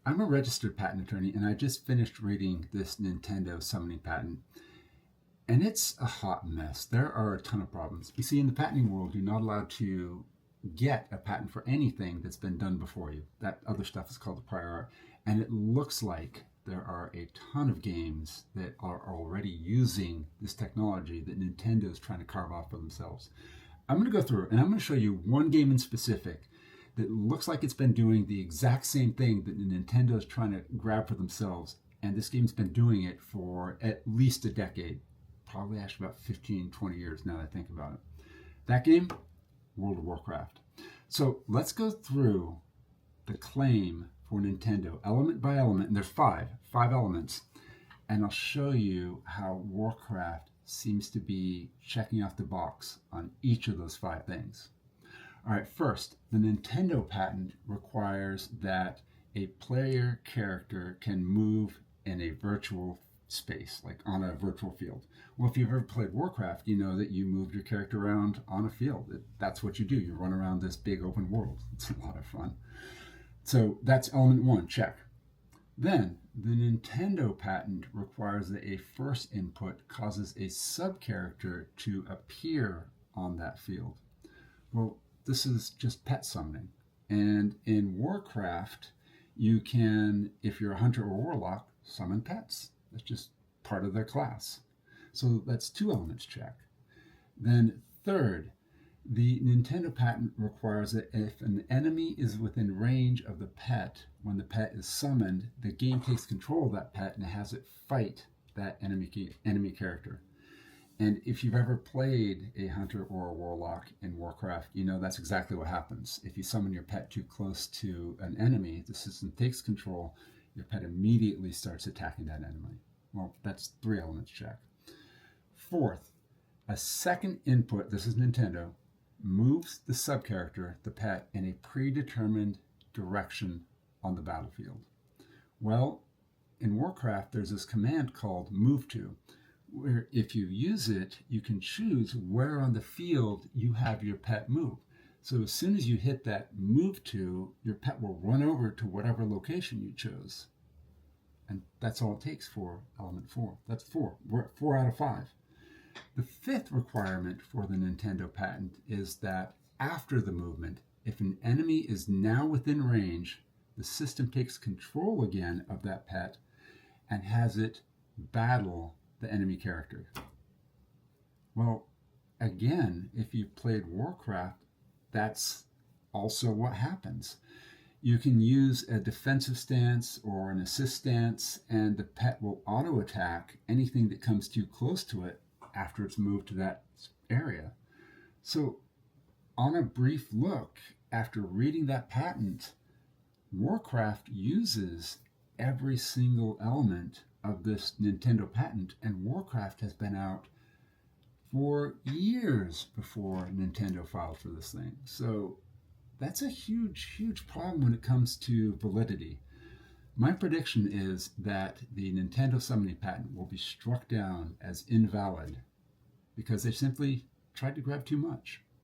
I'm a registered patent attorney, and I just finished reading this Nintendo summoning patent, and it's a hot mess. There are a ton of problems. You see, in the patenting world, you're not allowed to get a patent for anything that's been done before you. That other stuff is called the prior art. And it looks like there are a ton of games that are already using this technology that Nintendo is trying to carve off for themselves. I'm going to go through and I'm going to show you one game in specific that looks like it's been doing the exact same thing that Nintendo is trying to grab for themselves. And this game's been doing it for at least a decade, probably actually about 15, 20 years now that I think about it. That game, World of Warcraft. So let's go through the claim for Nintendo element by element, and there's five elements, and I'll show you how Warcraft seems to be checking off the box on each of those five things. All right, first, the Nintendo patent requires that a player character can move in a virtual space, like on a virtual field. Well, if you've ever played Warcraft, you know that you move your character around on a field. That's what you do. You run around this big open world. It's a lot of fun. So that's element one, check. Then the Nintendo patent requires that a first input causes a sub-character to appear on that field. Well, this is just pet summoning. And in Warcraft, you can, if you're a hunter or warlock, summon pets. That's just part of their class. So that's two elements check. Then third, the Nintendo patent requires that if an enemy is within range of the pet when the pet is summoned, the game takes control of that pet and has it fight that enemy character. And if you've ever played a hunter or a warlock in Warcraft, you know that's exactly what happens. If you summon your pet too close to an enemy, the system takes control, your pet immediately starts attacking that enemy. Well, that's three elements check. Fourth, a second input, this is Nintendo, moves the subcharacter, the pet, in a predetermined direction on the battlefield. Well, in Warcraft, there's this command called move to, where if you use it, you can choose where on the field you have your pet move. So as soon as you hit that move to, your pet will run over to whatever location you chose. And that's all it takes for element four. That's four. We're at 4 out of 5. The fifth requirement for the Nintendo patent is that after the movement, if an enemy is now within range, the system takes control again of that pet and has it battle the enemy character. Well, again, if you've played Warcraft, that's also what happens. You can use a defensive stance or an assist stance, and the pet will auto attack anything that comes too close to it after it's moved to that area. So on a brief look, after reading that patent, Warcraft uses every single element of this Nintendo patent, and Warcraft has been out for years before Nintendo filed for this thing. So that's a huge, huge problem when it comes to validity. My prediction is that the Nintendo summoning patent will be struck down as invalid because they simply tried to grab too much.